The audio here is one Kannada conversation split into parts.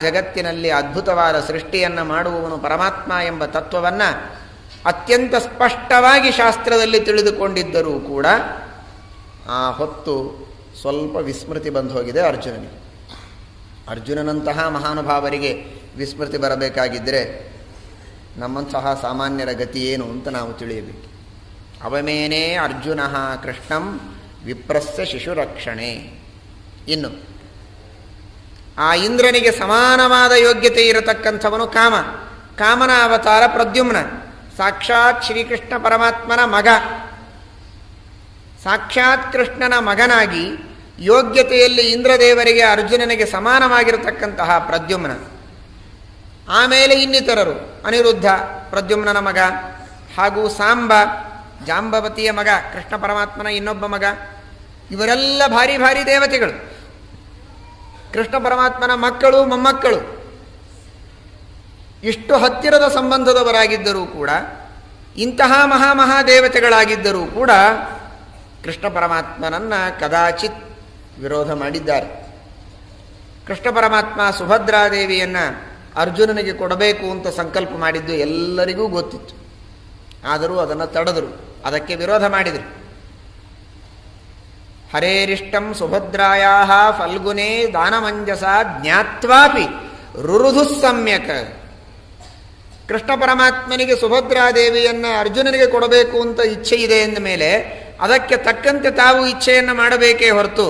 ಜಗತ್ತಿನಲ್ಲಿ ಅದ್ಭುತವಾದ ಸೃಷ್ಟಿಯನ್ನು ಮಾಡುವವನು ಪರಮಾತ್ಮ ಎಂಬ ತತ್ವವನ್ನು ಅತ್ಯಂತ ಸ್ಪಷ್ಟವಾಗಿ ಶಾಸ್ತ್ರದಲ್ಲಿ ತಿಳಿದುಕೊಂಡಿದ್ದರೂ ಕೂಡ ಆ ಹೊತ್ತು ಸ್ವಲ್ಪ ವಿಸ್ಮೃತಿ ಬಂದು ಹೋಗಿದೆ ಅರ್ಜುನನಿಗೆ. ಅರ್ಜುನನಂತಹ ಮಹಾನುಭಾವರಿಗೆ ವಿಸ್ಮೃತಿ ಬರಬೇಕಾಗಿದ್ದರೆ ನಮ್ಮಂತಹ ಸಾಮಾನ್ಯರ ಗತಿ ಏನು ಅಂತ ನಾವು ತಿಳಿಯಬೇಕು. ಅವಮೇನೇ ಅರ್ಜುನ ಕೃಷ್ಣಂ ವಿಪ್ರಸ್ಯ ಶಿಶುರಕ್ಷಣೆ. ಇನ್ನು ಆ ಇಂದ್ರನಿಗೆ ಸಮಾನವಾದ ಯೋಗ್ಯತೆ ಇರತಕ್ಕಂಥವನು ಕಾಮನ ಅವತಾರ ಪ್ರದ್ಯುಮ್ನ, ಸಾಕ್ಷಾತ್ ಶ್ರೀಕೃಷ್ಣ ಪರಮಾತ್ಮನ ಮಗ. ಸಾಕ್ಷಾತ್ ಕೃಷ್ಣನ ಮಗನಾಗಿ ಯೋಗ್ಯತೆಯಲ್ಲಿ ಇಂದ್ರದೇವರಿಗೆ ಅರ್ಜುನನಿಗೆ ಸಮಾನವಾಗಿರತಕ್ಕಂತಹ ಪ್ರದ್ಯುಮ್ನ. ಆಮೇಲೆ ಇನ್ನಿತರರು, ಅನಿರುದ್ಧ ಪ್ರದ್ಯುಮ್ನನ ಮಗ, ಹಾಗೂ ಸಾಂಬ ಜಾಂಬವತಿಯ ಮಗ, ಕೃಷ್ಣ ಪರಮಾತ್ಮನ ಇನ್ನೊಬ್ಬ ಮಗ. ಇವರೆಲ್ಲ ಭಾರಿ ಭಾರಿ ದೇವತೆಗಳು, ಕೃಷ್ಣ ಪರಮಾತ್ಮನ ಮಕ್ಕಳು ಮೊಮ್ಮಕ್ಕಳು. ಇಷ್ಟು ಹತ್ತಿರದ ಸಂಬಂಧದವರಾಗಿದ್ದರೂ ಕೂಡ, ಇಂತಹ ಮಹಾದೇವತೆಗಳಾಗಿದ್ದರೂ ಕೂಡ ಕೃಷ್ಣ ಪರಮಾತ್ಮನನ್ನು ಕದಾಚಿತ್ ವಿರೋಧ ಮಾಡಿದ್ದಾರೆ. ಕೃಷ್ಣ ಪರಮಾತ್ಮ ಸುಭದ್ರಾದೇವಿಯನ್ನು ಅರ್ಜುನನಿಗೆ ಕೊಡಬೇಕು ಅಂತ ಸಂಕಲ್ಪ ಮಾಡಿದ್ದು ಎಲ್ಲರಿಗೂ ಗೊತ್ತಿತ್ತು. ಆದರೂ ಅದನ್ನು ತಡೆದರು, ಅದಕ್ಕೆ ವಿರೋಧ ಮಾಡಿದರು. ಹರೇರಿಷ್ಟಂ ಸುಭದ್ರಾಯಾ ಫಲ್ಗುನೇ ದಾನಮಂಜಸ ಜ್ಞಾತ್ವಾಪಿ ರುರುಧು ಸಮ್ಯಕ್. ಕೃಷ್ಣ ಪರಮಾತ್ಮನಿಗೆ ಸುಭದ್ರಾದೇವಿಯನ್ನು ಅರ್ಜುನನಿಗೆ ಕೊಡಬೇಕು ಅಂತ ಇಚ್ಛೆ ಇದೆ ಎಂದ ಮೇಲೆ ಅದಕ್ಕೆ ತಕ್ಕಂತೆ ತಾವು ಇಚ್ಛೆಯನ್ನು ಮಾಡಬೇಕೇ ಹೊರತು,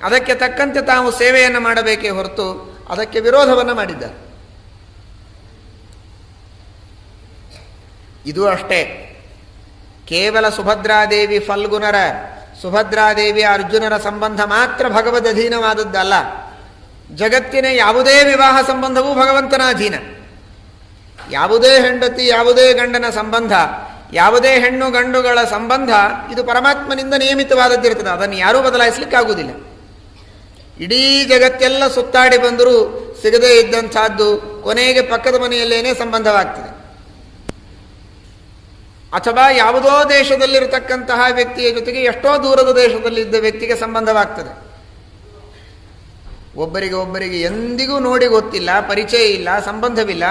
ಅದಕ್ಕೆ ತಕ್ಕಂತೆ ತಾವು ಸೇವೆಯನ್ನು ಮಾಡಬೇಕೇ ಹೊರತು ಅದಕ್ಕೆ ವಿರೋಧವನ್ನು ಮಾಡಿದ್ದಾರೆ. ಇದು ಅಷ್ಟೇ, ಕೇವಲ ಸುಭದ್ರಾದೇವಿ ಫಲ್ಗುನರ, ಸುಭದ್ರಾದೇವಿ ಅರ್ಜುನರ ಸಂಬಂಧ ಮಾತ್ರ ಭಗವದ್ ಅಧೀನವಾದದ್ದಲ್ಲ. ಜಗತ್ತಿನ ಯಾವುದೇ ವಿವಾಹ ಸಂಬಂಧವೂ ಭಗವಂತನ ಅಧೀನ. ಯಾವುದೇ ಹೆಂಡತಿ ಯಾವುದೇ ಗಂಡನ ಸಂಬಂಧ, ಯಾವುದೇ ಹೆಣ್ಣು ಗಂಡುಗಳ ಸಂಬಂಧ ಇದು ಪರಮಾತ್ಮನಿಂದ ನಿಯಮಿತವಾದದ್ದಿರ್ತದೆ. ಅದನ್ನು ಯಾರೂ ಬದಲಾಯಿಸಲಿಕ್ಕಾಗುವುದಿಲ್ಲ. ಇಡೀ ಜಗತ್ತೆಲ್ಲ ಸುತ್ತಾಡಿ ಬಂದರೂ ಸಿಗದೇ ಇದ್ದಂಥದ್ದು ಕೊನೆಗೆ ಪಕ್ಕದ ಮನೆಯಲ್ಲೇನೇ ಸಂಬಂಧವಾಗ್ತದೆ. ಅಥವಾ ಯಾವುದೋ ದೇಶದಲ್ಲಿರತಕ್ಕಂತಹ ವ್ಯಕ್ತಿಯ ಜೊತೆಗೆ ಎಷ್ಟೋ ದೂರದ ದೇಶದಲ್ಲಿದ್ದ ವ್ಯಕ್ತಿಗೆ ಸಂಬಂಧವಾಗ್ತದೆ. ಒಬ್ಬರಿಗೆ ಎಂದಿಗೂ ನೋಡಿ ಗೊತ್ತಿಲ್ಲ, ಪರಿಚಯ ಇಲ್ಲ, ಸಂಬಂಧವಿಲ್ಲ.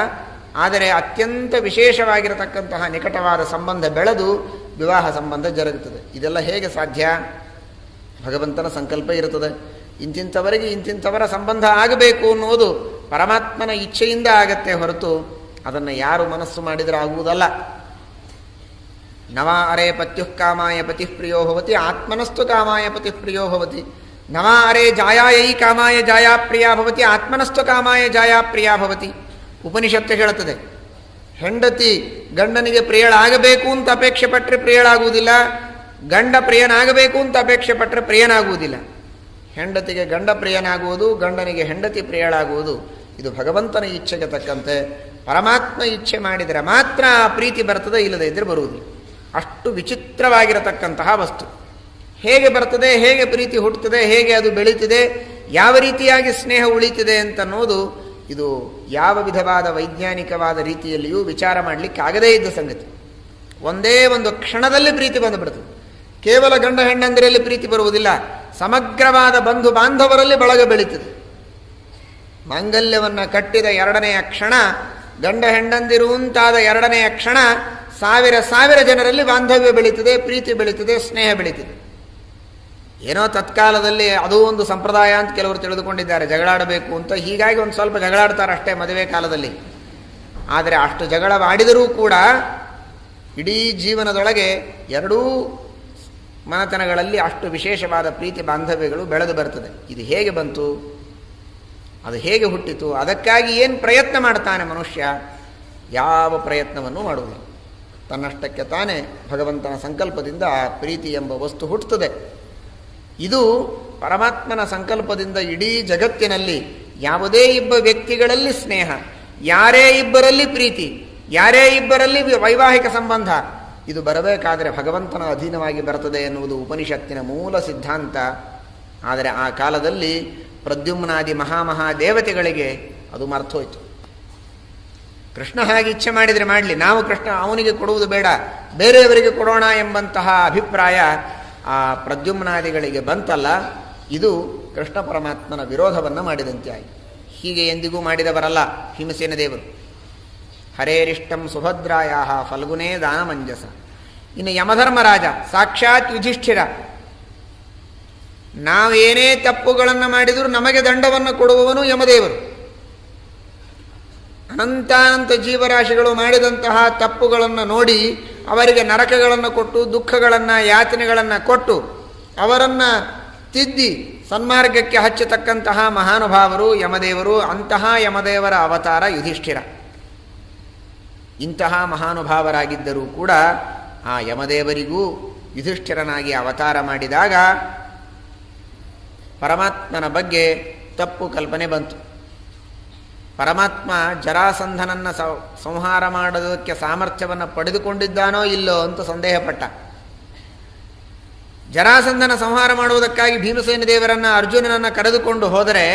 ಆದರೆ ಅತ್ಯಂತ ವಿಶೇಷವಾಗಿರತಕ್ಕಂತಹ ನಿಕಟವಾದ ಸಂಬಂಧ ಬೆಳೆದು ವಿವಾಹ ಸಂಬಂಧ ಜರುಗುತ್ತದೆ. ಇದೆಲ್ಲ ಹೇಗೆ ಸಾಧ್ಯ? ಭಗವಂತನ ಸಂಕಲ್ಪ ಇರುತ್ತದೆ. ಇಂತಿಂಥವರಿಗೆ ಇಂತಿಂಥವರ ಸಂಬಂಧ ಆಗಬೇಕು ಅನ್ನೋದು ಪರಮಾತ್ಮನ ಇಚ್ಛೆಯಿಂದ ಆಗತ್ತೆ ಹೊರತು ಅದನ್ನು ಯಾರು ಮನಸ್ಸು ಮಾಡಿದರೆ ಆಗುವುದಲ್ಲ. ನವಾ ಅರೆ ಪತ್ಯುಃ ಕಾಮಾಯ ಪತಿಃ ಪ್ರಿಯೋ ಭವತಿ ಆತ್ಮನಸ್ತು ಕಾಮಾಯ ಪತಿಃ ಪ್ರಿಯೋ ಭವತಿ. ನವಾ ಅರೆ ಜಾಯಾಯೈ ಕಾಮಾಯ ಜಾಯಾ ಪ್ರಿಯಾ ಭವತಿ ಆತ್ಮನಸ್ತು ಕಾಮಾಯ ಜಾಯಾ ಪ್ರಿಯಾ ಭವತಿ. ಉಪನಿಷತ್ತು ಹೇಳುತ್ತದೆ, ಹೆಂಡತಿ ಗಂಡನಿಗೆ ಪ್ರಿಯಳಾಗಬೇಕು ಅಂತ ಅಪೇಕ್ಷೆ ಪಟ್ಟರೆ ಪ್ರಿಯಳಾಗುವುದಿಲ್ಲ, ಗಂಡ ಪ್ರಿಯನಾಗಬೇಕು ಅಂತ ಅಪೇಕ್ಷೆ ಪಟ್ಟರೆ ಪ್ರಿಯನಾಗುವುದಿಲ್ಲ. ಹೆಂಡತಿಗೆ ಗಂಡ ಪ್ರಿಯನಾಗುವುದು, ಗಂಡನಿಗೆ ಹೆಂಡತಿ ಪ್ರಿಯಳಾಗುವುದು ಇದು ಭಗವಂತನ ಇಚ್ಛೆಗೆ ತಕ್ಕಂತೆ. ಪರಮಾತ್ಮ ಇಚ್ಛೆ ಮಾಡಿದರೆ ಮಾತ್ರ ಆ ಪ್ರೀತಿ ಬರ್ತದೆ, ಇಲ್ಲದೆ ಇದ್ದರೆ ಬರುವುದಿಲ್ಲ. ಅಷ್ಟು ವಿಚಿತ್ರವಾಗಿರತಕ್ಕಂತಹ ವಸ್ತು. ಹೇಗೆ ಬರ್ತದೆ, ಹೇಗೆ ಪ್ರೀತಿ ಹುಟ್ಟುತ್ತದೆ, ಹೇಗೆ ಅದು ಬೆಳೀತಿದೆ, ಯಾವ ರೀತಿಯಾಗಿ ಸ್ನೇಹ ಉಳಿತಿದೆ ಅಂತನ್ನೋದು ಇದು ಯಾವ ವಿಧವಾದ ವೈಜ್ಞಾನಿಕವಾದ ರೀತಿಯಲ್ಲಿಯೂ ವಿಚಾರ ಮಾಡಲಿಕ್ಕೆ ಆಗದೇ ಇದ್ದ ಸಂಗತಿ. ಒಂದೇ ಒಂದು ಕ್ಷಣದಲ್ಲಿ ಪ್ರೀತಿ ಬಂದುಬಿಡ್ತದೆ. ಕೇವಲ ಗಂಡ ಹೆಣ್ಣಂದಿರಲ್ಲಿ ಪ್ರೀತಿ ಬರುವುದಿಲ್ಲ, ಸಮಗ್ರವಾದ ಬಂಧು ಬಾಂಧವರಲ್ಲಿ ಬಳಗ ಬೆಳೀತದೆ. ಮಾಂಗಲ್ಯವನ್ನು ಕಟ್ಟಿದ 2ನೆಯ ಕ್ಷಣ, ಗಂಡ ಹೆಣ್ಣಂದಿರುವಂತಾದ 2ನೆಯ ಕ್ಷಣ ಸಾವಿರ ಜನರಲ್ಲಿ ಬಾಂಧವ್ಯ ಬೆಳೀತದೆ, ಪ್ರೀತಿ ಬೆಳೀತದೆ, ಸ್ನೇಹ ಬೆಳೀತದೆ. ಏನೋ ತತ್ಕಾಲದಲ್ಲಿ ಅದೂ ಒಂದು ಸಂಪ್ರದಾಯ ಅಂತ ಕೆಲವರು ತಿಳಿದುಕೊಂಡಿದ್ದಾರೆ, ಜಗಳಾಡಬೇಕು ಅಂತ. ಹೀಗಾಗಿ ಒಂದು ಸ್ವಲ್ಪ ಜಗಳಾಡ್ತಾರೆ ಅಷ್ಟೇ ಮದುವೆ ಕಾಲದಲ್ಲಿ. ಆದರೆ ಅಷ್ಟು ಜಗಳವಾಡಿದರೂ ಕೂಡ ಇಡೀ ಜೀವನದೊಳಗೆ ಎರಡೂ ಮನೆತನಗಳಲ್ಲಿ ಅಷ್ಟು ವಿಶೇಷವಾದ ಪ್ರೀತಿ ಬಾಂಧವ್ಯಗಳು ಬೆಳೆದು ಬರ್ತದೆ. ಇದು ಹೇಗೆ ಬಂತು, ಅದು ಹೇಗೆ ಹುಟ್ಟಿತು, ಅದಕ್ಕಾಗಿ ಏನು ಪ್ರಯತ್ನ ಮಾಡ್ತಾನೆ ಮನುಷ್ಯ? ಯಾವ ಪ್ರಯತ್ನವನ್ನು ಮಾಡುವುದಿಲ್ಲ. ತನ್ನಷ್ಟಕ್ಕೆ ತಾನೇ ಭಗವಂತನ ಸಂಕಲ್ಪದಿಂದ ಆ ಪ್ರೀತಿ ಎಂಬ ವಸ್ತು ಹುಟ್ಟುತ್ತದೆ. ಇದು ಪರಮಾತ್ಮನ ಸಂಕಲ್ಪದಿಂದ ಇಡೀ ಜಗತ್ತಿನಲ್ಲಿ ಯಾವುದೇ ಇಬ್ಬ ವ್ಯಕ್ತಿಗಳಲ್ಲಿ ಸ್ನೇಹ, ಯಾರೇ ಇಬ್ಬರಲ್ಲಿ ಪ್ರೀತಿ, ಯಾರೇ ಇಬ್ಬರಲ್ಲಿ ವೈವಾಹಿಕ ಸಂಬಂಧ ಇದು ಬರಬೇಕಾದರೆ ಭಗವಂತನ ಅಧೀನವಾಗಿ ಬರ್ತದೆ ಎನ್ನುವುದು ಉಪನಿಷತ್ತಿನ ಮೂಲ ಸಿದ್ಧಾಂತ. ಆದರೆ ಆ ಕಾಲದಲ್ಲಿ ಪ್ರದ್ಯುಮ್ನಾದಿ ಮಹಾದೇವತೆಗಳಿಗೆ ಅದು ಮರ್ತೋಯ್ತು. ಕೃಷ್ಣ ಹಾಗೆ ಇಚ್ಛೆ ಮಾಡಿದರೆ ಮಾಡಲಿ, ನಾವು ಕೃಷ್ಣ ಅವನಿಗೆ ಕೊಡುವುದು ಬೇಡ, ಬೇರೆಯವರಿಗೆ ಕೊಡೋಣ ಎಂಬಂತಹ ಅಭಿಪ್ರಾಯ ಆ ಪ್ರದ್ಯುಮ್ನಾದಿಗಳಿಗೆ ಬಂತಲ್ಲ, ಇದು ಕೃಷ್ಣ ಪರಮಾತ್ಮನ ವಿರೋಧವನ್ನು ಮಾಡಿದಂತೆ ಆಯಿತು. ಹೀಗೆ ಎಂದಿಗೂ ಮಾಡಿದವರಲ್ಲ ಭೀಮಸೇನ ದೇವರು. ಹರೇರಿಷ್ಟಂ ಸುಭದ್ರಾಯ ಫಲ್ಗುನೇ ದಾನಮಂಜಸ. ಇನ್ನು ಯಮಧರ್ಮರಾಜ ಸಾಕ್ಷಾತ್ ಯುಧಿಷ್ಠಿರ. ನಾವೇನೇ ತಪ್ಪುಗಳನ್ನು ಮಾಡಿದರೂ ನಮಗೆ ದಂಡವನ್ನು ಕೊಡುವವನು ಯಮದೇವರು. ಅನಂತಾನಂತ ಜೀವರಾಶಿಗಳು ಮಾಡಿದಂತಹ ತಪ್ಪುಗಳನ್ನು ನೋಡಿ ಅವರಿಗೆ ನರಕಗಳನ್ನು ಕೊಟ್ಟು ದುಃಖಗಳನ್ನು ಯಾತನೆಗಳನ್ನು ಕೊಟ್ಟು ಅವರನ್ನು ತಿದ್ದಿ ಸನ್ಮಾರ್ಗಕ್ಕೆ ಹಚ್ಚತಕ್ಕಂತಹ ಮಹಾನುಭಾವರು ಯಮದೇವರು. ಅಂತಹ ಯಮದೇವರ ಅವತಾರ ಯುಧಿಷ್ಠಿರ. ಇಂತಹ ಮಹಾನುಭಾವರಾಗಿದ್ದರೂ ಕೂಡ ಆ ಯಮದೇವರಿಗೂ ಯುಧಿಷ್ಠಿರನಾಗಿ ಅವತಾರ ಮಾಡಿದಾಗ ಪರಮಾತ್ಮನ ಬಗ್ಗೆ ತಪ್ಪು ಕಲ್ಪನೆ ಬಂತು. ಪರಮಾತ್ಮ ಜರಾಸಂಧನನ್ನು ಸಂಹಾರ ಮಾಡೋದಕ್ಕೆ ಸಾಮರ್ಥ್ಯವನ್ನು ಪಡೆದುಕೊಂಡಿದ್ದಾನೋ ಇಲ್ಲೋ ಅಂತ ಸಂದೇಹಪಟ್ಟ. ಜರಾಸಂಧನ ಸಂಹಾರ ಮಾಡುವುದಕ್ಕಾಗಿ ಭೀಮಸೇನ ದೇವರನ್ನು ಅರ್ಜುನನನ್ನು ಕರೆದುಕೊಂಡು ಹೋದರೆ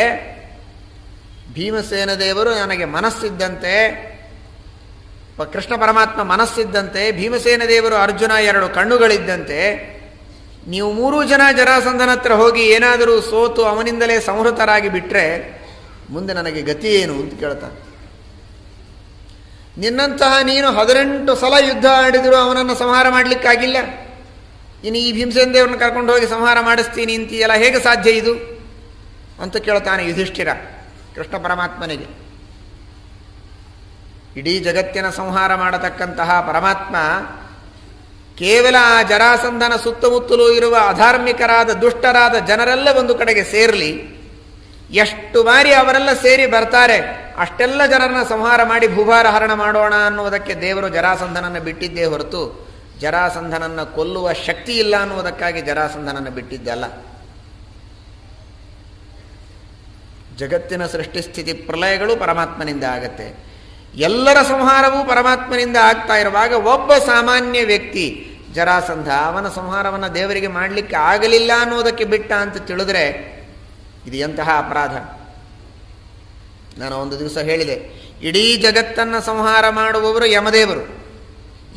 ಭೀಮಸೇನ ದೇವರು ನನಗೆ ಮನಸ್ಸಿದ್ದಂತೆ, ಕೃಷ್ಣ ಪರಮಾತ್ಮ ಮನಸ್ಸಿದ್ದಂತೆ, ಭೀಮಸೇನ ದೇವರು ಅರ್ಜುನ 2 ಕಣ್ಣುಗಳಿದ್ದಂತೆ, ನೀವು 3 ಜನ ಜರಾಸಂಧನ ಹತ್ರ ಹೋಗಿ ಏನಾದರೂ ಸೋತು ಅವನಿಂದಲೇ ಸಂಹೃತರಾಗಿ ಬಿಟ್ಟರೆ ಮುಂದೆ ನನಗೆ ಗತಿ ಏನು ಅಂತ ಕೇಳ್ತಾನೆ. ನಿನ್ನಂತಹ ನೀನು 18 ಸಲ ಯುದ್ಧ ಆಡಿದರೂ ಅವನನ್ನು ಸಂಹಾರ ಮಾಡಲಿಕ್ಕಾಗಿಲ್ಲ. ಇನ್ನು ಈ ಭೀಮಸೇನ ದೇವರನ್ನು ಕರ್ಕೊಂಡು ಹೋಗಿ ಸಂಹಾರ ಮಾಡಿಸ್ತೀನಿ ಅಂತೀಯಲ್ಲ, ಹೇಗೆ ಸಾಧ್ಯ ಇದು ಅಂತ ಕೇಳ್ತಾನೆ ಯುಧಿಷ್ಠಿರ ಕೃಷ್ಣ ಪರಮಾತ್ಮನಿಗೆ. ಇಡೀ ಜಗತ್ತಿನ ಸಂಹಾರ ಮಾಡತಕ್ಕಂತಹ ಪರಮಾತ್ಮ ಕೇವಲ ಆ ಜರಾಸಂಧನ ಸುತ್ತಮುತ್ತಲೂ ಇರುವ ಅಧಾರ್ಮಿಕರಾದ ದುಷ್ಟರಾದ ಜನರೆಲ್ಲ ಒಂದು ಕಡೆಗೆ ಸೇರಲಿ, ಎಷ್ಟು ಬಾರಿ ಅವರೆಲ್ಲ ಸೇರಿ ಬರ್ತಾರೆ ಅಷ್ಟೆಲ್ಲ ಜನರನ್ನ ಸಂಹಾರ ಮಾಡಿ ಭೂಭಾರ ಹರಣ ಮಾಡೋಣ ಅನ್ನುವುದಕ್ಕೆ ದೇವರು ಜರಾಸಂಧನನ್ನು ಬಿಟ್ಟಿದ್ದೇ ಹೊರತು ಜರಾಸಂಧನನ್ನು ಕೊಲ್ಲುವ ಶಕ್ತಿ ಇಲ್ಲ ಅನ್ನುವುದಕ್ಕಾಗಿ ಜರಾಸಂಧನನ್ನು ಬಿಟ್ಟಿದ್ದಲ್ಲ. ಜಗತ್ತಿನ ಸೃಷ್ಟಿಸ್ಥಿತಿ ಪ್ರಳಯಗಳು ಪರಮಾತ್ಮನಿಂದ ಆಗತ್ತೆ. ಎಲ್ಲರ ಸಂಹಾರವೂ ಪರಮಾತ್ಮನಿಂದ ಆಗ್ತಾ ಇರುವಾಗ ಒಬ್ಬ ಸಾಮಾನ್ಯ ವ್ಯಕ್ತಿ ಜರಾಸಂಧ ಅವನ ಸಂಹಾರವನ್ನು ದೇವರಿಗೆ ಮಾಡಲಿಕ್ಕೆ ಆಗಲಿಲ್ಲ ಅನ್ನೋದಕ್ಕೆ ಬಿಟ್ಟ ಅಂತ ತಿಳಿದ್ರೆ ಇದು ಎಂತಹ ಅಪರಾಧ. ನಾನು ಒಂದು ದಿವಸ ಹೇಳಿದೆ, ಇಡೀ ಜಗತ್ತನ್ನು ಸಂಹಾರ ಮಾಡುವವರು ಯಮದೇವರು,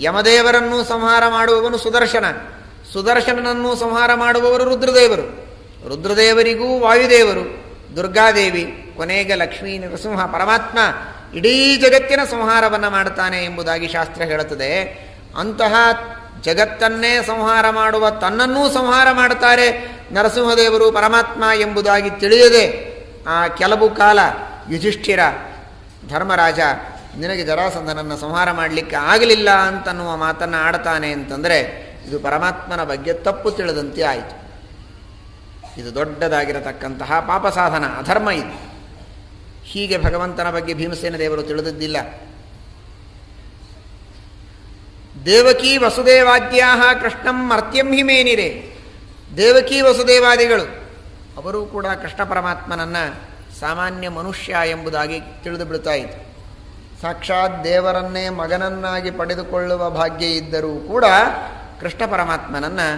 ಯಮದೇವರನ್ನು ಸಂಹಾರ ಮಾಡುವವನು ಸುದರ್ಶನ, ಸುದರ್ಶನನನ್ನು ಸಂಹಾರ ಮಾಡುವವರು ರುದ್ರದೇವರು, ರುದ್ರದೇವರಿಗೂ ವಾಯುದೇವರು, ದುರ್ಗಾದೇವಿ, ಕೊನೆಗೆ ಲಕ್ಷ್ಮೀ ನರಸಿಂಹ ಪರಮಾತ್ಮ ಇಡೀ ಜಗತ್ತಿನ ಸಂಹಾರವನ್ನು ಮಾಡುತ್ತಾನೆ ಎಂಬುದಾಗಿ ಶಾಸ್ತ್ರ ಹೇಳುತ್ತದೆ. ಅಂತಹ ಜಗತ್ತನ್ನೇ ಸಂಹಾರ ಮಾಡುವ ತನ್ನನ್ನೂ ಸಂಹಾರ ಮಾಡುತ್ತಾರೆ ನರಸಿಂಹದೇವರು ಪರಮಾತ್ಮ ಎಂಬುದಾಗಿ ತಿಳಿಯದೆ ಆ ಕೆಲವು ಕಾಲ ಯುಧಿಷ್ಠಿರ ಧರ್ಮರಾಜ ನಿನಗೆ ಜರಾಸಂಧನನ್ನು ಸಂಹಾರ ಮಾಡಲಿಕ್ಕೆ ಆಗಲಿಲ್ಲ ಅಂತನ್ನುವ ಮಾತನ್ನು ಆಡ್ತಾನೆ ಅಂತಂದರೆ ಇದು ಪರಮಾತ್ಮನ ಬಗ್ಗೆ ತಪ್ಪು ತಿಳಿದಂತೆ ಆಯಿತು. ಇದು ದೊಡ್ಡದಾಗಿರತಕ್ಕಂತಹ ಪಾಪ ಸಾಧನ, ಅಧರ್ಮ ಇದು. ಹೀಗೆ ಭಗವಂತನ ಬಗ್ಗೆ ಭೀಮಸೇನ ದೇವರು ತಿಳಿದಿದ್ದಿಲ್ಲ. ದೇವಕೀ ವಸುದೇವಾದ್ಯಾ ಕೃಷ್ಣಂ ಮರ್ತ್ಯಂ ಹಿಮೇನಿರೆ. ದೇವಕೀ ವಸುದೇವಾದಿಗಳು ಅವರೂ ಕೂಡ ಕೃಷ್ಣ ಪರಮಾತ್ಮನನ್ನು ಸಾಮಾನ್ಯ ಮನುಷ್ಯ ಎಂಬುದಾಗಿ ತಿಳಿದು ಬಿಡ್ತಾ ಇತ್ತು. ಸಾಕ್ಷಾತ್ ದೇವರನ್ನೇ ಮಗನನ್ನಾಗಿ ಪಡೆದುಕೊಳ್ಳುವ ಭಾಗ್ಯ ಇದ್ದರೂ ಕೂಡ ಕೃಷ್ಣ ಪರಮಾತ್ಮನನ್ನು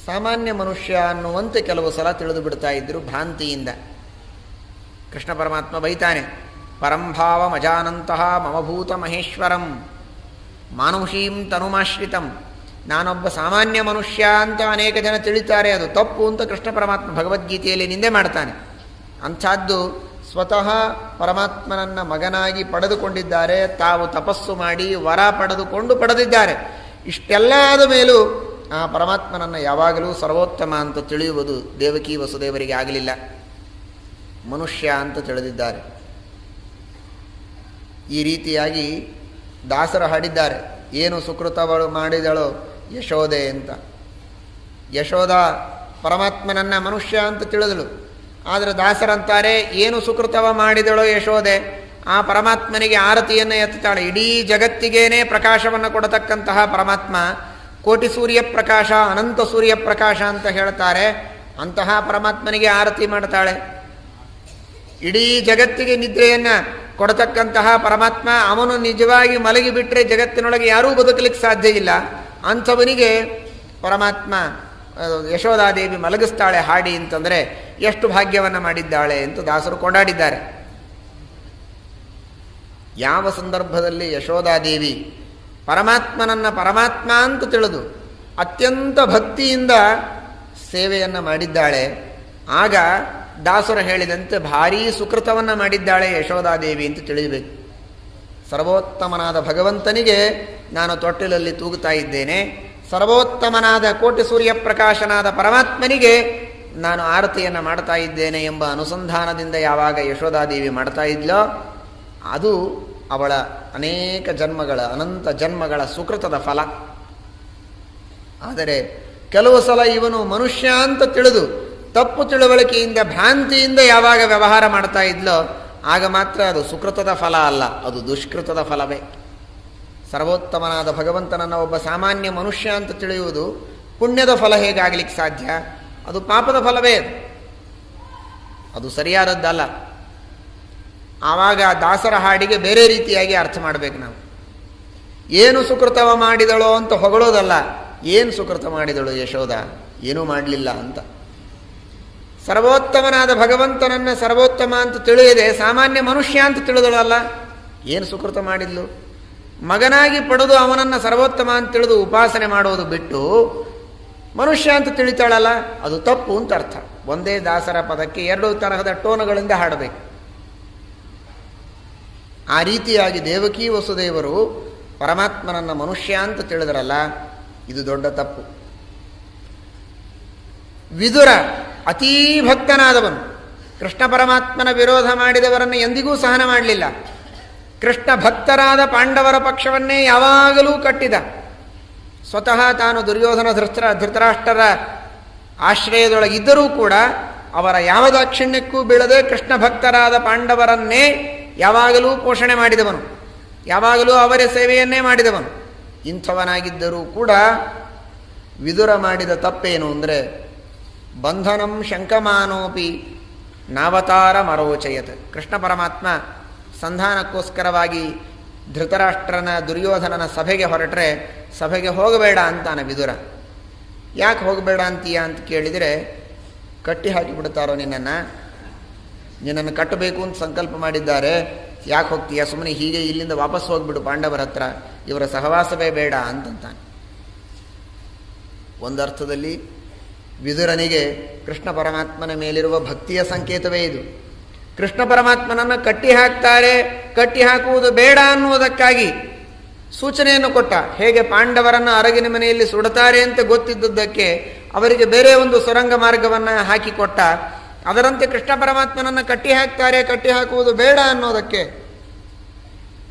ಸಾಮಾನ್ಯ ಮನುಷ್ಯ ಅನ್ನುವಂತೆ ಕೆಲವು ಸಲ ತಿಳಿದು ಬಿಡ್ತಾ ಇದ್ದರು ಭ್ರಾಂತಿಯಿಂದ. ಕೃಷ್ಣ ಪರಮಾತ್ಮ ಬೈತಾನೆ, ಪರಂಭಾವ ಮಜಾನಂತಹ ಮಮಭೂತ ಮಹೇಶ್ವರಂ ಮಾನುಷೀಂ ತನುಮಾಶ್ರಿತಂ. ನಾನೊಬ್ಬ ಸಾಮಾನ್ಯ ಮನುಷ್ಯ ಅಂತ ಅನೇಕ ಜನ ತಿಳಿತಾರೆ, ಅದು ತಪ್ಪು ಅಂತ ಕೃಷ್ಣ ಪರಮಾತ್ಮ ಭಗವದ್ಗೀತೆಯಲ್ಲಿ ನಿಂದೆ ಮಾಡ್ತಾನೆ. ಅಂಥದ್ದು ಸ್ವತಃ ಪರಮಾತ್ಮನನ್ನು ಮಗನಾಗಿ ಪಡೆದುಕೊಂಡಿದ್ದಾರೆ, ತಾವು ತಪಸ್ಸು ಮಾಡಿ ವರ ಪಡೆದಿದ್ದಾರೆ. ಇಷ್ಟೆಲ್ಲ ಆದ ಮೇಲೂ ಆ ಪರಮಾತ್ಮನನ್ನು ಯಾವಾಗಲೂ ಸರ್ವೋತ್ತಮ ಅಂತ ತಿಳಿಯುವುದು ದೇವಕಿ ವಸುದೇವರಿಗೆ ಆಗಲಿಲ್ಲ, ಮನುಷ್ಯ ಅಂತ ತಿಳಿದಿದ್ದಾರೆ. ಈ ರೀತಿಯಾಗಿ ದಾಸರು ಹಾಡಿದ್ದಾರೆ, ಏನು ಸುಕೃತವಳು ಮಾಡಿದಳೋ ಯಶೋದೆ ಅಂತ. ಯಶೋದ ಪರಮಾತ್ಮನನ್ನು ಮನುಷ್ಯ ಅಂತ ತಿಳಿದಳು, ಆದರೆ ದಾಸರಂತಾರೆ ಏನು ಸುಕೃತವ ಮಾಡಿದಳೋ ಯಶೋದೆ, ಆ ಪರಮಾತ್ಮನಿಗೆ ಆರತಿಯನ್ನು ಎತ್ತಾಳೆ. ಇಡೀ ಜಗತ್ತಿಗೇನೆ ಪ್ರಕಾಶವನ್ನು ಕೊಡತಕ್ಕಂತಹ ಪರಮಾತ್ಮ, ಕೋಟಿ ಸೂರ್ಯ ಪ್ರಕಾಶ, ಅನಂತ ಸೂರ್ಯ ಪ್ರಕಾಶ ಅಂತ ಹೇಳ್ತಾರೆ. ಅಂತಹ ಪರಮಾತ್ಮನಿಗೆ ಆರತಿ ಮಾಡ್ತಾಳೆ. ಇಡೀ ಜಗತ್ತಿಗೆ ನಿದ್ರೆಯನ್ನು ಕೊಡತಕ್ಕಂತಹ ಪರಮಾತ್ಮ, ಅವನು ನಿಜವಾಗಿ ಮಲಗಿಬಿಟ್ರೆ ಜಗತ್ತಿನೊಳಗೆ ಯಾರೂ ಬದುಕಲಿಕ್ಕೆ ಸಾಧ್ಯ ಇಲ್ಲ. ಅಂಥವನಿಗೆ ಪರಮಾತ್ಮ ಯಶೋಧಾದೇವಿ ಮಲಗಿಸ್ತಾಳೆ ಹಾಡಿ ಅಂತಂದರೆ ಎಷ್ಟು ಭಾಗ್ಯವನ್ನು ಮಾಡಿದ್ದಾಳೆ ಅಂತ ದಾಸರು ಕೊಂಡಾಡಿದ್ದಾರೆ. ಯಾವ ಸಂದರ್ಭದಲ್ಲಿ ಯಶೋಧಾದೇವಿ ಪರಮಾತ್ಮನನ್ನು ಪರಮಾತ್ಮ ಅಂತ ತಿಳಿದು ಅತ್ಯಂತ ಭಕ್ತಿಯಿಂದ ಸೇವೆಯನ್ನು ಮಾಡಿದ್ದಾಳೆ, ಆಗ ದಾಸರು ಹೇಳಿದಂತೆ ಭಾರೀ ಸುಕೃತವನ್ನು ಮಾಡಿದ್ದಾಳೆ ಯಶೋಧಾದೇವಿ ಅಂತ ತಿಳಿಯಬೇಕು. ಸರ್ವೋತ್ತಮನಾದ ಭಗವಂತನಿಗೆ ನಾನು ತೊಟ್ಟಿಲಲ್ಲಿ ತೂಗುತ್ತಾ ಇದ್ದೇನೆ, ಸರ್ವೋತ್ತಮನಾದ ಕೋಟಿ ಸೂರ್ಯ ಪ್ರಕಾಶನಾದ ಪರಮಾತ್ಮನಿಗೆ ನಾನು ಆರತಿಯನ್ನು ಮಾಡ್ತಾ ಇದ್ದೇನೆ ಎಂಬ ಅನುಸಂಧಾನದಿಂದ ಯಾವಾಗ ಯಶೋಧಾದೇವಿ ಮಾಡ್ತಾ ಇದ್ಲೋ ಅದು ಅವಳ ಅನೇಕ ಜನ್ಮಗಳ ಅನಂತ ಜನ್ಮಗಳ ಸುಕೃತದ ಫಲ. ಆದರೆ ಕೆಲವು ಸಲ ಇವನು ಮನುಷ್ಯ ಅಂತ ತಿಳಿದು ತಪ್ಪು ತಿಳುವಳಿಕೆಯಿಂದ ಭ್ರಾಂತಿಯಿಂದ ಯಾವಾಗ ವ್ಯವಹಾರ ಮಾಡ್ತಾ ಇದ್ಲೋ ಆಗ ಮಾತ್ರ ಅದು ಸುಕೃತದ ಫಲ ಅಲ್ಲ, ಅದು ದುಷ್ಕೃತದ ಫಲವೇ. ಸರ್ವೋತ್ತಮನಾದ ಭಗವಂತನನ್ನು ಒಬ್ಬ ಸಾಮಾನ್ಯ ಮನುಷ್ಯ ಅಂತ ತಿಳಿಯುವುದು ಪುಣ್ಯದ ಫಲ ಹೇಗಾಗಲಿಕ್ಕೆ ಸಾಧ್ಯ? ಅದು ಪಾಪದ ಫಲವೇ, ಅದು ಸರಿಯಾದದ್ದಲ್ಲ. ಆವಾಗ ದಾಸರ ಹಾಡಿಗೆ ಬೇರೆ ರೀತಿಯಾಗಿ ಅರ್ಥ ಮಾಡಬೇಕು ನಾವು. ಏನು ಸುಕೃತವ ಮಾಡಿದಳೋ ಅಂತ ಹೊಗಳೋದಲ್ಲ, ಏನು ಸುಕೃತ ಮಾಡಿದಳು ಯಶೋಧ? ಏನೂ ಮಾಡಲಿಲ್ಲ ಅಂತ. ಸರ್ವೋತ್ತಮನಾದ ಭಗವಂತನನ್ನು ಸರ್ವೋತ್ತಮ ಅಂತ ತಿಳಿಯದೆ ಸಾಮಾನ್ಯ ಮನುಷ್ಯ ಅಂತ ತಿಳಿದಳಲ್ಲ, ಏನು ಸುಕೃತ ಮಾಡಿದ್ಲು? ಮಗನಾಗಿ ಪಡೆದು ಅವನನ್ನು ಸರ್ವೋತ್ತಮ ಅಂತ ತಿಳಿದು ಉಪಾಸನೆ ಮಾಡೋದು ಬಿಟ್ಟು ಮನುಷ್ಯ ಅಂತ ತಿಳಿತಾಳಲ್ಲ, ಅದು ತಪ್ಪು ಅಂತ ಅರ್ಥ. ಒಂದೇ ದಾಸರ ಪದಕ್ಕೆ ಎರಡು ತರಹದ ಟೋನಗಳಿಂದ ಹಾಡಬೇಕು. ಆ ರೀತಿಯಾಗಿ ದೇವಕೀ ವಸುದೇವರು ಪರಮಾತ್ಮನನ್ನು ಮನುಷ್ಯ ಅಂತ ತಿಳಿದರಲ್ಲ, ಇದು ದೊಡ್ಡ ತಪ್ಪು. ವಿದುರ ಅತೀ ಭಕ್ತನಾದವನು, ಕೃಷ್ಣ ಪರಮಾತ್ಮನ ವಿರೋಧ ಮಾಡಿದವರನ್ನು ಎಂದಿಗೂ ಸಹನ ಮಾಡಲಿಲ್ಲ. ಕೃಷ್ಣ ಭಕ್ತರಾದ ಪಾಂಡವರ ಪಕ್ಷವನ್ನೇ ಯಾವಾಗಲೂ ಕಟ್ಟಿದ. ಸ್ವತಃ ತಾನು ದುರ್ಯೋಧನ ಧೃತರಾಷ್ಟ್ರರ ಆಶ್ರಯದೊಳಗಿದ್ದರೂ ಕೂಡ ಅವರ ಯಾವ ದಾಕ್ಷಿಣ್ಯಕ್ಕೂ ಬೀಳದೆ ಕೃಷ್ಣ ಭಕ್ತರಾದ ಪಾಂಡವರನ್ನೇ ಯಾವಾಗಲೂ ಪೋಷಣೆ ಮಾಡಿದವನು, ಯಾವಾಗಲೂ ಅವರ ಸೇವೆಯನ್ನೇ ಮಾಡಿದವನು. ಇಂಥವನಾಗಿದ್ದರೂ ಕೂಡ ವಿದುರ ಮಾಡಿದ ತಪ್ಪೇನು ಅಂದರೆ ಬಂಧನಂ ಶಂಕಮಾನೋಪಿ ನಾವತಾರ ಮರೋಚಯತ್. ಕೃಷ್ಣ ಪರಮಾತ್ಮ ಸಂಧಾನಕ್ಕೋಸ್ಕರವಾಗಿ ಧೃತರಾಷ್ಟ್ರನ ದುರ್ಯೋಧನನ ಸಭೆಗೆ ಹೊರಟ್ರೆ ಸಭೆಗೆ ಹೋಗಬೇಡ ಅಂತಾನೆ ವಿದುರ. ಯಾಕೆ ಹೋಗಬೇಡ ಅಂತೀಯ ಅಂತ ಕೇಳಿದರೆ, ಕಟ್ಟಿ ಹಾಕಿಬಿಡ್ತಾರೋ ನಿನ್ನನ್ನು ಕಟ್ಟಬೇಕು ಅಂತ ಸಂಕಲ್ಪ ಮಾಡಿದ್ದಾರೆ, ಯಾಕೆ ಹೋಗ್ತೀಯ? ಸುಮ್ಮನೆ ಹೀಗೆ ಇಲ್ಲಿಂದ ವಾಪಸ್ ಹೋಗ್ಬಿಡು ಪಾಂಡವರ ಹತ್ರ, ಇವರ ಸಹವಾಸವೇ ಬೇಡ ಅಂತಂತಾನೆ. ಒಂದರ್ಥದಲ್ಲಿ ವಿದುರನಿಗೆ ಕೃಷ್ಣ ಪರಮಾತ್ಮನ ಮೇಲಿರುವ ಭಕ್ತಿಯ ಸಂಕೇತವೇ ಇದು. ಕೃಷ್ಣ ಪರಮಾತ್ಮನನ್ನು ಕಟ್ಟಿ ಹಾಕ್ತಾರೆ, ಕಟ್ಟಿ ಹಾಕುವುದು ಬೇಡ ಅನ್ನುವುದಕ್ಕಾಗಿ ಸೂಚನೆಯನ್ನು ಕೊಟ್ಟ. ಹೇಗೆ ಪಾಂಡವರನ್ನು ಅರಗಿನ ಮನೆಯಲ್ಲಿ ಸುಡುತ್ತಾರೆ ಅಂತ ಗೊತ್ತಿದ್ದದ್ದಕ್ಕೆ ಅವರಿಗೆ ಬೇರೆ ಒಂದು ಸುರಂಗ ಮಾರ್ಗವನ್ನು ಹಾಕಿಕೊಟ್ಟ. ಅದರಂತೆ ಕೃಷ್ಣ ಪರಮಾತ್ಮನನ್ನು ಕಟ್ಟಿ ಹಾಕ್ತಾರೆ, ಕಟ್ಟಿ ಹಾಕುವುದು ಬೇಡ ಅನ್ನೋದಕ್ಕೆ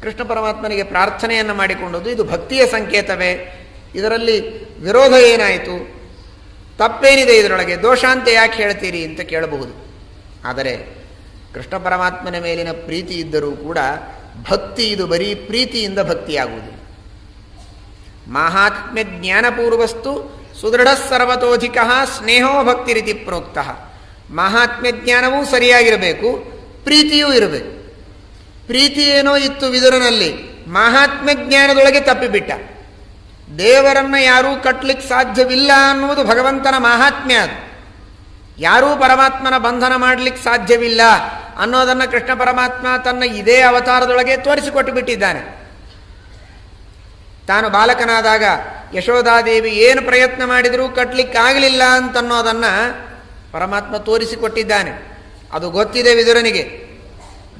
ಕೃಷ್ಣ ಪರಮಾತ್ಮನಿಗೆ ಪ್ರಾರ್ಥನೆಯನ್ನು ಮಾಡಿಕೊಂಡದ್ದು ಇದು ಭಕ್ತಿಯ ಸಂಕೇತವೇ. ಇದರಲ್ಲಿ ವಿರೋಧ ಏನಾಯಿತು? ತಪ್ಪೇನಿದೆ ಇದರೊಳಗೆ? ದೋಷ ಅಂತ ಯಾಕೆ ಹೇಳ್ತೀರಿ ಅಂತ ಕೇಳಬಹುದು. ಆದರೆ ಕೃಷ್ಣ ಪರಮಾತ್ಮನ ಮೇಲಿನ ಪ್ರೀತಿ ಇದ್ದರೂ ಕೂಡ ಭಕ್ತಿ ಇದು ಬರೀ ಪ್ರೀತಿಯಿಂದ ಭಕ್ತಿಯಾಗುವುದು. ಮಾಹಾತ್ಮ್ಯ ಜ್ಞಾನಪೂರ್ವಸ್ತು ಸುದೃಢ ಸರ್ವತೋಧಿಕ ಸ್ನೇಹೋ ಭಕ್ತಿ ರೀತಿ ಪ್ರೋಕ್ತ. ಮಾಹಾತ್ಮ್ಯ ಜ್ಞಾನವೂ ಸರಿಯಾಗಿರಬೇಕು, ಪ್ರೀತಿಯೂ ಇರಬೇಕು. ಪ್ರೀತಿ ಏನೋ ಇತ್ತು ವಿದುರನಲ್ಲಿ, ಮಾಹಾತ್ಮ್ಯ ಜ್ಞಾನದೊಳಗೆ ತಪ್ಪಿಬಿಟ್ಟ. ದೇವರನ್ನು ಯಾರೂ ಕಟ್ಟಲಿಕ್ಕೆ ಸಾಧ್ಯವಿಲ್ಲ ಅನ್ನುವುದು ಭಗವಂತನ ಮಾಹಾತ್ಮ್ಯ. ಅದು ಯಾರೂ ಪರಮಾತ್ಮನ ಬಂಧನ ಮಾಡಲಿಕ್ಕೆ ಸಾಧ್ಯವಿಲ್ಲ ಅನ್ನೋದನ್ನು ಕೃಷ್ಣ ಪರಮಾತ್ಮ ತನ್ನ ಇದೇ ಅವತಾರದೊಳಗೆ ತೋರಿಸಿಕೊಟ್ಟು ಬಿಟ್ಟಿದ್ದಾನೆ. ತಾನು ಬಾಲಕನಾದಾಗ ಯಶೋಧಾದೇವಿ ಏನು ಪ್ರಯತ್ನ ಮಾಡಿದರೂ ಕಟ್ಟಲಿಕ್ಕಾಗಲಿಲ್ಲ ಅಂತನ್ನೋದನ್ನು ಪರಮಾತ್ಮ ತೋರಿಸಿಕೊಟ್ಟಿದ್ದಾನೆ. ಅದು ಗೊತ್ತಿದೆ ವಿದುರನಿಗೆ.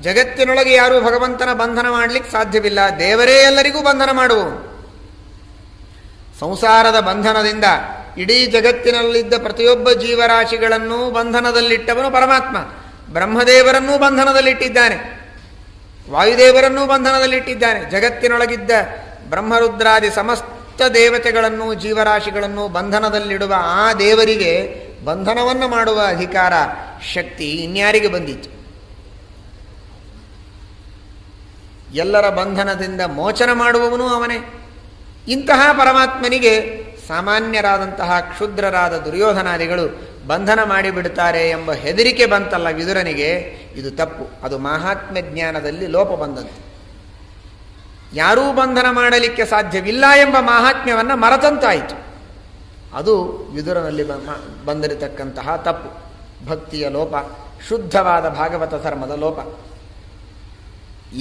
ಜಗತ್ತಿನೊಳಗೆ ಯಾರೂ ಭಗವಂತನ ಬಂಧನ ಮಾಡಲಿಕ್ಕೆ ಸಾಧ್ಯವಿಲ್ಲ, ದೇವರೇ ಎಲ್ಲರಿಗೂ ಬಂಧನ ಮಾಡುವವನು. ಸಂಸಾರದ ಬಂಧನದಿಂದ ಇಡೀ ಜಗತ್ತಿನಲ್ಲಿದ್ದ ಪ್ರತಿಯೊಬ್ಬ ಜೀವರಾಶಿಗಳನ್ನೂ ಬಂಧನದಲ್ಲಿಟ್ಟವನು ಪರಮಾತ್ಮ. ಬ್ರಹ್ಮದೇವರನ್ನೂ ಬಂಧನದಲ್ಲಿಟ್ಟಿದ್ದಾನೆ, ವಾಯುದೇವರನ್ನೂ ಬಂಧನದಲ್ಲಿಟ್ಟಿದ್ದಾನೆ. ಜಗತ್ತಿನೊಳಗಿದ್ದ ಬ್ರಹ್ಮರುದ್ರಾದಿ ಸಮಸ್ತ ದೇವತೆಗಳನ್ನೂ ಜೀವರಾಶಿಗಳನ್ನೂ ಬಂಧನದಲ್ಲಿಡುವ ಆ ದೇವರಿಗೆ ಬಂಧನವನ್ನು ಮಾಡುವ ಅಧಿಕಾರ, ಶಕ್ತಿ ಇನ್ಯಾರಿಗೆ ಬಂದಿತ್ತು? ಎಲ್ಲರ ಬಂಧನದಿಂದ ಮೋಚನ ಮಾಡುವವನು ಅವನೇ. ಇಂತಹ ಪರಮಾತ್ಮನಿಗೆ ಸಾಮಾನ್ಯರಾದಂತಹ ಕ್ಷುದ್ರರಾದ ದುರ್ಯೋಧನಾದಿಗಳು ಬಂಧನ ಮಾಡಿಬಿಡ್ತಾರೆ ಎಂಬ ಹೆದರಿಕೆ ಬಂತಲ್ಲ ವಿದುರನಿಗೆ, ಇದು ತಪ್ಪು. ಅದು ಮಾಹಾತ್ಮ್ಯ ಜ್ಞಾನದಲ್ಲಿ ಲೋಪ ಬಂದಂತೆ. ಯಾರೂ ಬಂಧನ ಮಾಡಲಿಕ್ಕೆ ಸಾಧ್ಯವಿಲ್ಲ ಎಂಬ ಮಾಹಾತ್ಮ್ಯವನ್ನು ಮರೆತಂತಾಯಿತು. ಅದು ವಿದುರನಲ್ಲಿ ಬಂದಿರತಕ್ಕಂತಹ ತಪ್ಪು, ಭಕ್ತಿಯ ಲೋಪ, ಶುದ್ಧವಾದ ಭಾಗವತ ಧರ್ಮದ ಲೋಪ.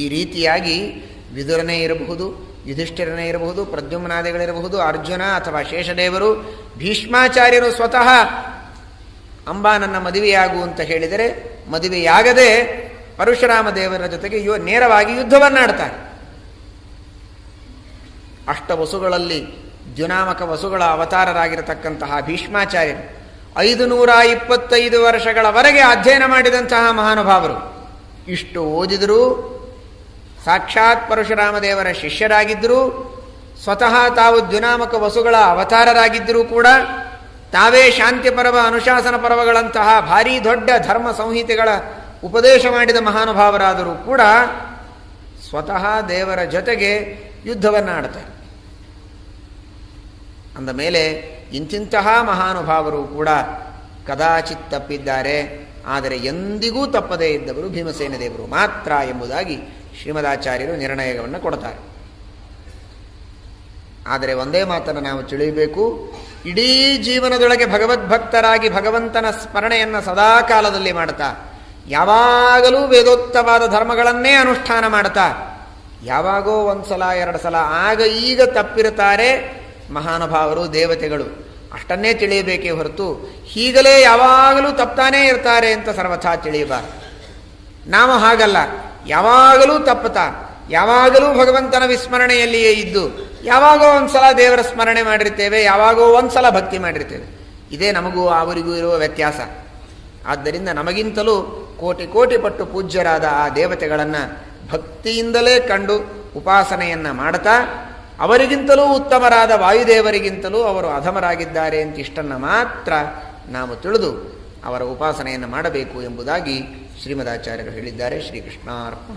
ಈ ರೀತಿಯಾಗಿ ವಿದುರನೇ ಇರಬಹುದು, ಯುಧಿಷ್ಠಿರನೇ ಇರಬಹುದು, ಪ್ರದ್ಯುಮ್ನಾದಿಗಳಿರಬಹುದು, ಅರ್ಜುನ ಅಥವಾ ಶೇಷದೇವರು, ಭೀಷ್ಮಾಚಾರ್ಯರು ಸ್ವತಃ ಅಂಬಾ ನನ್ನ ಮದುವೆಯಾಗು ಅಂತ ಹೇಳಿದರೆ ಮದುವೆಯಾಗದೆ ಪರಶುರಾಮ ದೇವರ ಜೊತೆಗೆ ನೇರವಾಗಿ ಯುದ್ಧವನ್ನಾಡ್ತಾರೆ. ಅಷ್ಟವಸುಗಳಲ್ಲಿ ದ್ಯುನಾಮಕ ವಸುಗಳ ಅವತಾರರಾಗಿರತಕ್ಕಂತಹ ಭೀಷ್ಮಾಚಾರ್ಯರು 525 ವರ್ಷಗಳವರೆಗೆ ಅಧ್ಯಯನ ಮಾಡಿದಂತಹ ಮಹಾನುಭಾವರು. ಇಷ್ಟು ಓದಿದರೂ, ಸಾಕ್ಷಾತ್ ಪರಶುರಾಮ ದೇವರ ಶಿಷ್ಯರಾಗಿದ್ದರೂ, ಸ್ವತಃ ತಾವು ದ್ಯುನಾಮಕ ವಸುಗಳ ಅವತಾರರಾಗಿದ್ದರೂ ಕೂಡ, ತಾವೇ ಶಾಂತಿ ಪರ್ವ ಅನುಶಾಸನ ಪರ್ವಗಳಂತಹ ಭಾರೀ ದೊಡ್ಡ ಧರ್ಮ ಸಂಹಿತೆಗಳ ಉಪದೇಶ ಮಾಡಿದ ಮಹಾನುಭಾವರಾದರೂ ಕೂಡ ಸ್ವತಃ ದೇವರ ಜೊತೆಗೆ ಯುದ್ಧವನ್ನಾಡ್ತಾರೆ. ಅಂದ ಮೇಲೆ ಇಂತಿಂತಹ ಮಹಾನುಭಾವರು ಕೂಡ ಕದಾಚಿತ್ ತಪ್ಪಿದ್ದಾರೆ. ಆದರೆ ಎಂದಿಗೂ ತಪ್ಪದೇ ಇದ್ದವರು ಭೀಮಸೇನ ದೇವರು ಮಾತ್ರ ಎಂಬುದಾಗಿ ಶ್ರೀಮದಾಚಾರ್ಯರು ನಿರ್ಣಯವನ್ನು ಕೊಡ್ತಾರೆ. ಆದರೆ ಒಂದೇ ಮಾತನ್ನು ನಾವು ತಿಳಿಯಬೇಕು, ಇಡೀ ಜೀವನದೊಳಗೆ ಭಗವದ್ಭಕ್ತರಾಗಿ ಭಗವಂತನ ಸ್ಮರಣೆಯನ್ನು ಸದಾ ಕಾಲದಲ್ಲಿ ಮಾಡ್ತಾ, ಯಾವಾಗಲೂ ವೇದೋಕ್ತವಾದ ಧರ್ಮಗಳನ್ನೇ ಅನುಷ್ಠಾನ ಮಾಡ್ತಾ, ಯಾವಾಗೋ ಒಂದು ಸಲ 2 ಸಲ ಆಗ ಈಗ ತಪ್ಪಿರುತ್ತಾರೆ ಮಹಾನುಭಾವರು, ದೇವತೆಗಳು, ಅಷ್ಟನ್ನೇ ತಿಳಿಯಬೇಕೇ ಹೊರತು ಹೀಗಲೇ ಯಾವಾಗಲೂ ತಪ್ತಾನೇ ಇರ್ತಾರೆ ಅಂತ ಸರ್ವಥಾ ತಿಳಿಯಬಾರದು. ನಾವು ಹಾಗಲ್ಲ, ಯಾವಾಗಲೂ ತಪ್ಪುತ್ತಾ, ಯಾವಾಗಲೂ ಭಗವಂತನ ವಿಸ್ಮರಣೆಯಲ್ಲಿಯೇ ಇದ್ದು, ಯಾವಾಗೋ ಒಂದು ಸಲ ದೇವರ ಸ್ಮರಣೆ ಮಾಡಿರ್ತೇವೆ, ಯಾವಾಗೋ ಒಂದು ಸಲ ಭಕ್ತಿ ಮಾಡಿರ್ತೇವೆ. ಇದೇ ನಮಗೂ ಅವರಿಗೂ ಇರುವ ವ್ಯತ್ಯಾಸ. ಆದ್ದರಿಂದ ನಮಗಿಂತಲೂ ಕೋಟಿ ಕೋಟಿ ಪಟ್ಟು ಪೂಜ್ಯರಾದ ಆ ದೇವತೆಗಳನ್ನು ಭಕ್ತಿಯಿಂದಲೇ ಕಂಡು ಉಪಾಸನೆಯನ್ನು ಮಾಡ್ತಾ, ಅವರಿಗಿಂತಲೂ ಉತ್ತಮರಾದ ವಾಯುದೇವರಿಗಿಂತಲೂ ಅವರು ಅಧಮರಾಗಿದ್ದಾರೆ ಅಂತ ಇಷ್ಟನ್ನು ಮಾತ್ರ ನಾವು ತಿಳಿದು ಅವರ ಉಪಾಸನೆಯನ್ನು ಮಾಡಬೇಕು ಎಂಬುದಾಗಿ ಶ್ರೀಮದಾಚಾರ್ಯರು ಹೇಳಿದ್ದಾರೆ. ಶ್ರೀಕೃಷ್ಣಾರ್ಪಣ.